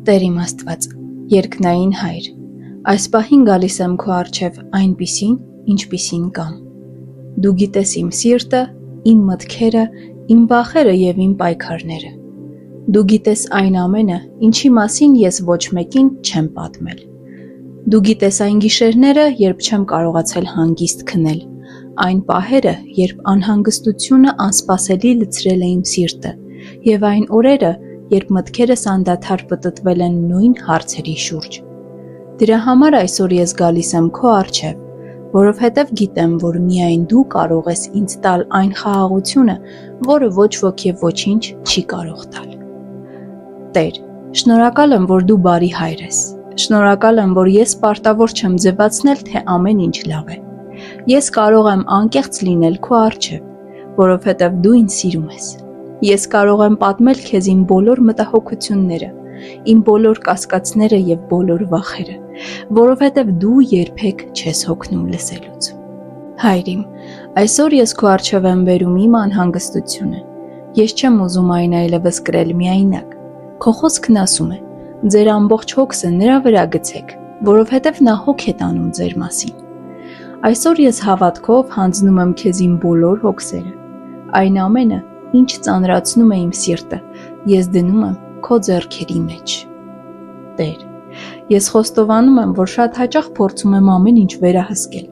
Տեր իմ Աստված, երկնային Հայր, այս պահին գալիս եմ քո առջև այնպիսին, ինչպիսին կամ։ Դու գիտես իմ սիրտը, իմ մտքերը, իմ վախերը և իմ պայքարները։ Դու գիտես այն ամենը, ինչի մասին ես ոչ մեկին չեմ պատմել։ Դու գիտես այն գիշերները, երբ չեմ կարողացել հանգիստ քնել, այն պահերը, երբ անհանգստությունը անսպասելի լցրել է իմ սիրտը, և այն օրերը, երբ մտքերս անդադար պտտվել են նույն հարցերի շուրջ։ Դրա համար այսօր ես գալիս եմ քո առջև, որովհետև գիտեմ, որ միայն դու կարող ես ինձ տալ այն խաղաղությունը, որը ոչ ոք և ոչինչ չի կարող տալ։ Տեր, շնորհակալ եմ, որ դու բարի Հայր ես։ Շնորհակալ եմ, որ ես պարտավոր չեմ ձևացնել, թե ամեն ինչ լավ է։ Ես կարող եմ անկեղծ լինել քո առջև, որովհետև դու ինձ սիրում ես։ Ես կարող եմ պատմել քեզ իմ բոլոր մտահոգությունները, իմ բոլոր կասկածները և բոլոր վախերը, որովհետև դու երբեք չես հոգնում լսելուց։ Հայր իմ, այսօր ես քո առջև եմ բերում իմ անհանգստությունը։ Ես չեմ ուզում այն այլևս կրել միայնակ։ Քո խոսքն ասում է. ձեր ամբողջ հոգսը նրա վրա գցեք, որովհետև նա հոգ է տանում ձեր մասին։ Այսօր ես հավատքով հանձնում եմ քեզ իմ բոլոր հոգսերը։ Այն ամենը, ինչ ծանրացնում է իմ սիրտը, ես դնում եմ քո ձեռքերի մեջ։ Տեր, ես խոստովանում եմ, որ շատ հաճախ փորձում եմ ամեն ինչ վերահսկել։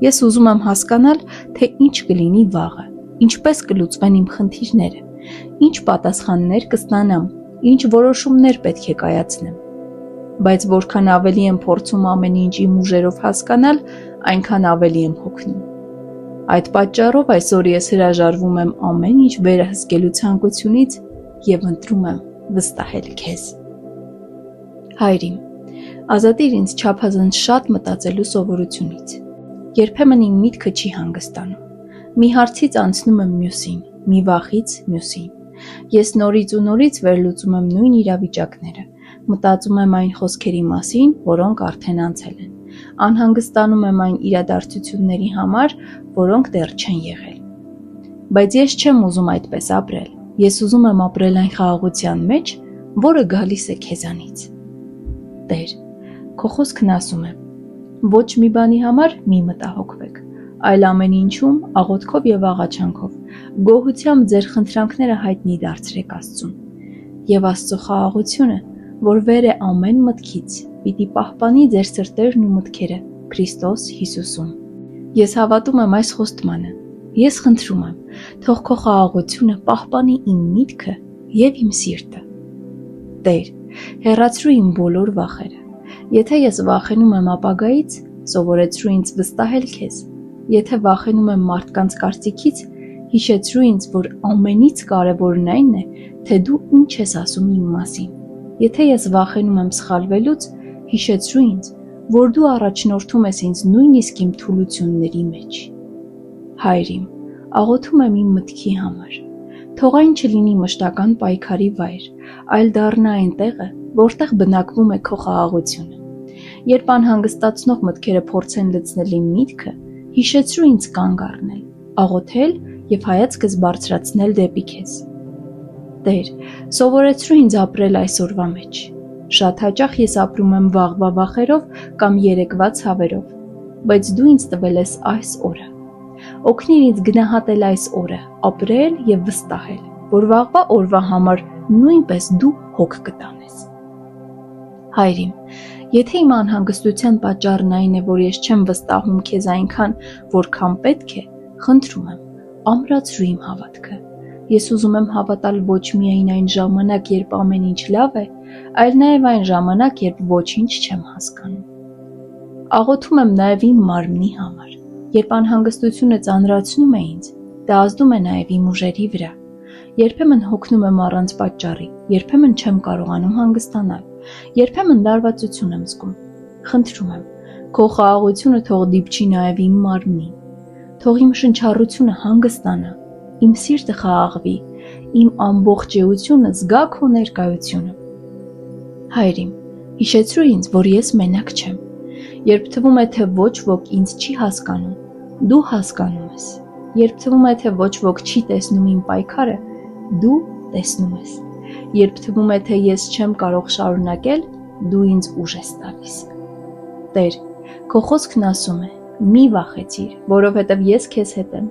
Ես ուզում եմ հասկանալ, թե ինչ կլինի վաղը, ինչպես կլուծվեն իմ խնդիրները, ինչ պատասխաններ կստանամ, ինչ որոշումներ պետք է կայացնեմ։ Բայց որքան ավելի եմ փորձում ամեն ինչ իմ ուժերով հասկանալ, այնքան ավելի եմ հոգնում։ Այդ պատճառով այսօր ես հրաժարվում եմ ամեն ինչ վերահսկելու ցանկությունից և ընտրում եմ վստահել քեզ։ Հայր իմ, ազատիր ինձ չափազանց շատ մտածելու սովորությունից։ Երբեմն իմ միտքը չի հանգստանում։ Մի հարցից անցնում եմ մյուսին, մի վախից մյուսին։ Ես նորից ու նորից վերլուծում եմ նույն իրավիճակները, մտածում եմ այն խոսքերի մասին, որոնք արդեն անցել են, անհանգստանում եմ այն իրադարձությունների համար, որոնք դեռ չեն եղել։ Բայց ես չեմ ուզում այդպես ապրել։ Ես ուզում եմ ապրել այն խաղաղության մեջ, որը գալիս է քեզանից։ Տեր, քո խոսքն ասում է. ոչ մի բանի համար մի մտահոգվեք, այլ ամեն ինչում աղոթքով և աղաչանքով, գոհությամբ ձեր խնդրանքները հայտնի դարձրեք Աստծուն։ Եվ Աստծո խաղաղությունը, որ վեր է ամեն մտքից, պիտի պահպանի ձեր սրտերն ու մտքերը Քրիստոս Հիսուսում։ Ես հավատում եմ այս խոստմանը։ Ես խնդրում եմ, թող քո խաղաղությունը պահպանի իմ միտքը և իմ սիրտը։ Տեր, հեռացրու իմ բոլոր վախերը։ Եթե ես վախենում եմ ապագայից, սովորեցրու ինձ վստահել քեզ։ Եթե վախենում եմ մարդկանց կարծիքից, հիշեցրու ինձ, որ ամենից կարևորն այն է, թե դու ինչ ես ասում իմ մասին։ Եթե ես վախենում եմ սխալվելուց, հիշեցրու ինձ, որ դու առաջնորդում ես ինձ նույնիսկ իմ թուլությունների մեջ։ Հայր իմ, աղոթում եմ իմ մտքի համար։ Թող այն չլինի մշտական պայքարի վայր, այլ դառնա այն տեղը, որտեղ բնակվում է քո խաղաղությունը։ Երբ անհանգստացնող մտքերը փորձեն լցնել իմ միտքը, հիշեցրու ինձ կանգ առնել, աղոթել և հայացքս բարձրացնել դեպի քեզ։ Տեր, սովորեցրու ինձ ապրել այս օրվա մեջ։ Շատ հաճախ ես ապրում եմ վաղվա վախերով կամ երեկվա ցավերով, բայց դու ինձ տվել ես այս օրը։ Օգնիր ինձ գնահատել այս օրը, ապրել և վստահել, որ վաղվա օրվա համար նույնպես դու հոգ կտանես։ Հայր իմ, եթե իմ անհանգստության պատճառն այն է, որ ես չեմ վստահում քեզ այնքան, որքան պետք է, խնդրում եմ, ամրացրու իմ հավատքը։ Ես ուզում եմ հավատալ ոչ միայն այն ժամանակ, երբ ամեն ինչ լավ է, այլ նաև այն ժամանակ, երբ ոչինչ չեմ հասկանում։ Աղոթում եմ նաև իմ մարմնի համար։ Երբ անհանգստությունը ծանրացնում է ինձ, դա ազդում է նաև իմ ուժերի վրա։ Երբեմն հոգնում եմ առանց պատճառի, երբեմն չեմ կարողանում հանգստանալ, երբեմն լարվածություն եմ զգում։ Խնդրում եմ, քո խաղաղությունը թող դիպչի նաև իմ մարմնին։ Թող իմ շնչառությունը հանգստանա, իմ սիրտը խաղաղվի, իմ ամբողջ էությունը զգա քո ներկայությունը։ Հայր իմ, հիշեցրու ինձ, որ ես մենակ չեմ։ Երբ թվում է, թե ոչ ոք ինձ չի հասկանում, դու հասկանում ես։ Երբ թվում է, թե ոչ ոք չի տեսնում իմ պայքարը, դու տեսնում ես։ Երբ թվում է, թե ես չեմ կարող շարունակել, դու ինձ ուժ ես տալիս։ Տեր, քո խոսքն ասում է. մի վախեցիր, որովհետև ես քեզ հետ եմ,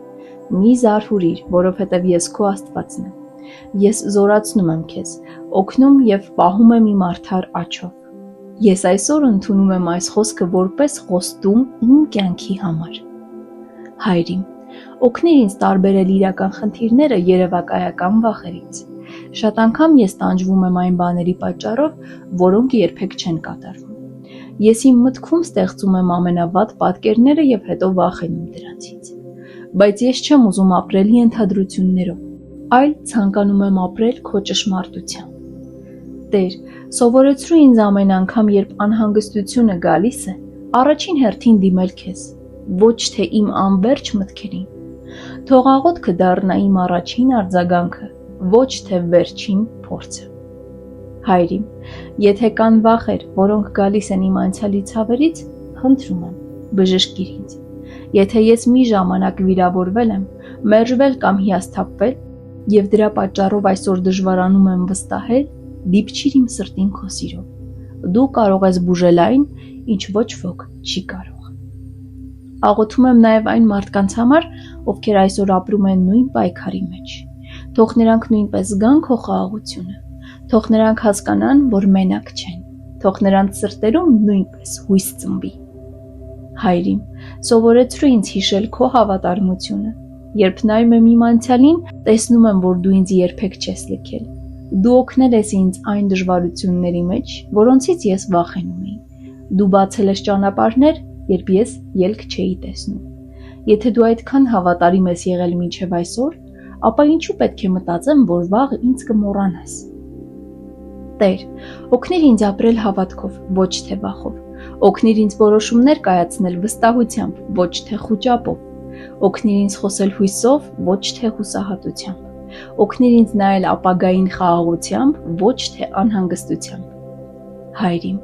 մի զարհուրիր, որովհետև ես քո Աստվածն եմ։ Ես զորացնում եմ քեզ, օգնում և պահում եմ իմ արդար աջով։ Ես այսօր ընդունում եմ այս խոսքը որպես խոստում իմ կյանքի համար։ Հայր իմ, օգնիր ինձ տարբերել իրական խնդիրները երևակայական վախերից։ Շատ անգամ ես տանջվում եմ այն բաների պատճառով, որոնք երբեք չեն կատարվում։ Ես իմ մտքում ստեղծում եմ ամենավատ պատկերները և հետո վախենում դրանցից։ Բայց ես չեմ ուզում ապրել ենթադրություններով, այլ ցանկանում եմ ապրել քո ճշմարտությամբ։ Տեր, սովորեցրու ինձ ամեն անգամ, երբ անհանգստությունը գալիս է, առաջին հերթին դիմել քեզ, ոչ թե իմ անվերջ մտքերին։ Թող աղոթքը դառնա իմ առաջին արձագանքը, ոչ թե վերջին փորձը։ Հայր իմ, եթե կան վախեր, որոնք գալիս են իմ անցյալի ցավերից, խնդրում եմ, բժշկիր ինձ։ Եթե ես մի ժամանակ վիրավորվել եմ, մերժվել կամ հիասթափվել, և դրա պատճառով այսօր դժվարանում եմ վստահել, դիպչիր իմ սրտին քո սիրով։ Դու կարող ես բուժել այն, ինչ ոչ ոք չի կարող։ Աղոթում եմ նաև այն մարդկանց համար, ովքեր այսօր ապրում են նույն պայքարի մեջ։ Թող նրանք նույնպես զգան քո խաղաղությունը։ Թող նրանք հասկանան, որ մենակ չեն։ Թող նրանց սրտերում նույնպես հույս ծնվի։ Հայր իմ, սովորեցրու ինձ հիշել քո հավատարմությունը։ Երբ նայում եմ իմ անցյալին, տեսնում եմ, որ դու ինձ երբեք չես լքել։ Դու օգնել ես ինձ այն դժվարությունների մեջ, որոնցից ես վախենում էի։ Դու բացել ես ճանապարհներ, երբ ես ելք չէի տեսնում։ Եթե դու այդքան հավատարիմ ես եղել մինչև այսօր, ապա ինչու պետք է մտածեմ, որ վաղ ինձ կմոռանաս։ Տեր, օգնիր ինձ ապրել հավատքով, ոչ թե վախով։ Օգնիր ինձ որոշումներ կայացնել վստահությամբ, ոչ թե խուճապով։ Օգնիր ինձ խոսել հույսով, ոչ թե հուսահատությամբ։ Օգնիր ինձ նայել ապագային խաղաղությամբ, ոչ թե անհանգստությամբ։ Հայր իմ,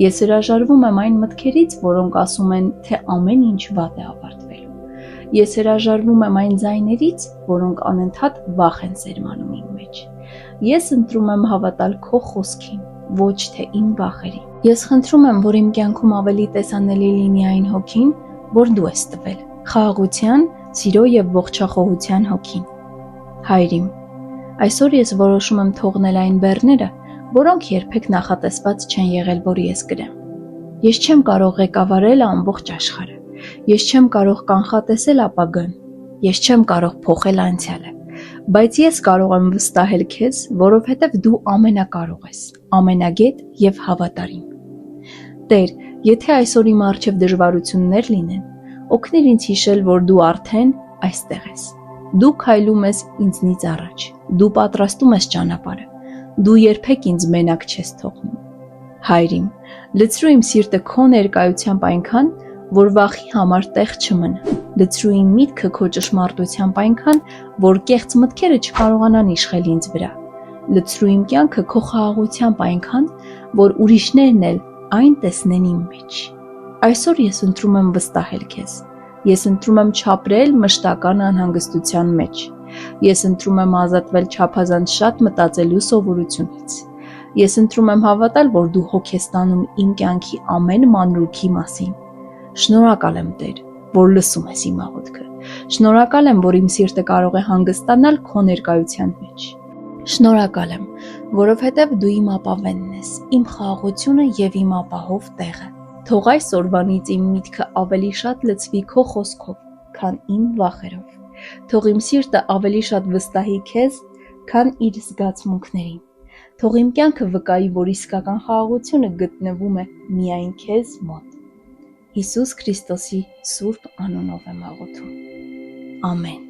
ես հրաժարվում եմ այն մտքերից, որոնք ասում են, թե ամեն ինչ վատ է ավարտվելու։ Ես հրաժարվում եմ այն ձայներից, որոնք անընդհատ վախ են սերմանում իմ մեջ։ Ես ընտրում եմ հավատալ քո խոսքին, ոչ թե իմ վախերին։ Ես խնդրում եմ, որ իմ կյանքում ավելի տեսանելի լինի այն հոգին, որ դու ես տվել, խաղաղության, սիրո և ողջախոհության հոգին։ Հայր իմ, այսօր ես որոշում եմ թողնել այն բեռները, որոնք երբեք նախատեսված չեն եղել, որ ես կրեմ։ Ես չեմ կարող ղեկավարել ամբողջ աշխարհը։ Ես չեմ կարող կանխատեսել ապագան։ Ես չեմ կարող փոխել անցյալը։ Բայց ես կարող եմ վստահել քեզ, որովհետև դու ամենակարող ես, ամենագետ և հավատարիմ։ Տեր, եթե այսօր իմ առջև դժվարություններ լինեն, օգնիր ինձ հիշել, որ դու արդեն այստեղ ես։ Դու քայլում ես ինձնից առաջ։ Դու պատրաստում ես ճանապարհը։ Դու երբեք ինձ մենակ չես թողնում։ Հայր իմ, լցրու իմ սիրտը քո ներկայությամբ այնքան, որ վախի համար տեղ չմնա։ Լցրու իմ միտքը քո ճշմարտությամբ այնքան, որ կեղծ մտքերը չկարողանան իշխել ինձ վրա։ Լցրու իմ կյանքը քո խաղաղությամբ այնքան, որ ուրիշներն էլ այն տեսնեն իմ մեջ։ Այսօր ես ընտրում եմ վստահել քեզ։ Ես ընտրում եմ չապրել մշտական անհանգստության մեջ։ Ես ընտրում եմ ազատվել չափազանց շատ մտածելու սովորությունից։ Ես ընտրում եմ հավատալ, որ դու հոգ ես տանում իմ կյանքի ամեն մանրուքի մասին։ Շնորհակալ եմ, Տեր, որ լսում ես իմ աղոթքը։ Շնորհակալ եմ, որ իմ սիրտը կարող է հանգստանալ քո ներկայության մեջ։ Շնորհակալ եմ, որովհետև դու իմ ապավենն ես, իմ խաղաղությունը և իմ ապահով տեղը։ Թող այս օրվանից իմ միտքը ավելի շատ լցվի քո խոսքով, քան իմ վախերով։ Թող իմ սիրտը ավելի շատ վստահի քեզ, քան իր զգացմունքներին։ Թող իմ կյանքը վկայի, որ իսկական խաղաղությունը գտնվում է միայն քեզ մոտ։ Հիսուս Քրիստոսի սուրբ անունով եմ աղոթում։ Ամեն։